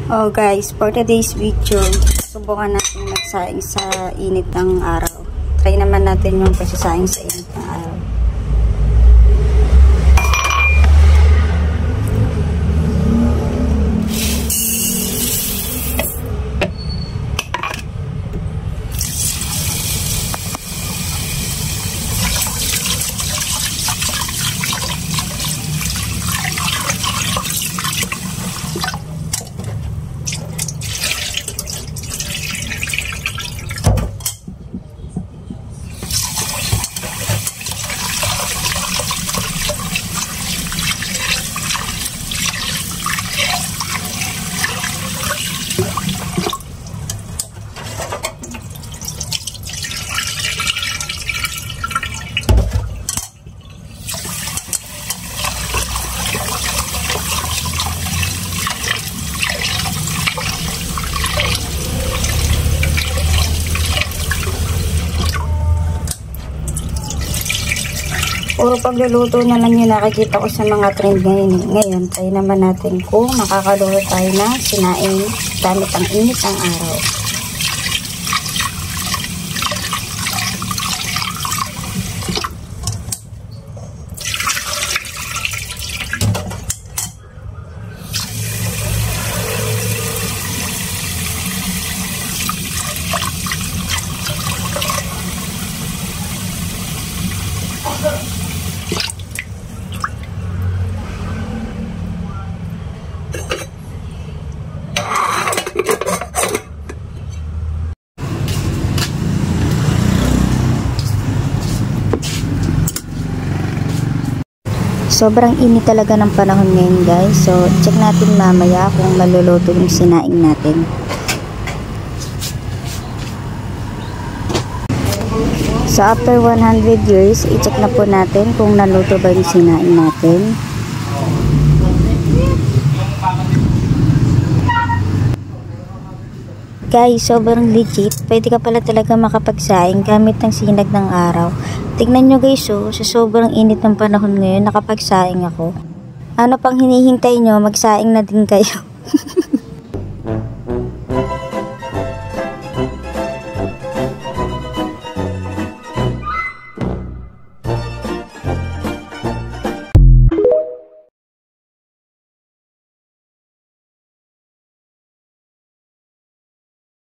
Oh guys, for today's video, subukan natin magsaing sa init ng araw. Try naman natin yung pagsasaing sa init ng araw. Puro pagluluto naman yung nakikita ko sa mga trend ngayon. Ngayon, try naman natin kung makakaluto tayo ng sinaing gamit ang init ng araw. Sobrang init talaga ng panahon ngayon guys. So, check natin mamaya kung maluluto yung sinaing natin. So, after 100 years, i-check na po natin kung naluto ba yung sinaing natin. Guys, sobrang legit. Pwede ka pala talaga makapagsaing gamit ng sinag ng araw. Tignan nyo guys, sa sobrang init ng panahon ngayon, nakapagsaing ako. Ano pang hinihintay nyo? Magsaing na din kayo.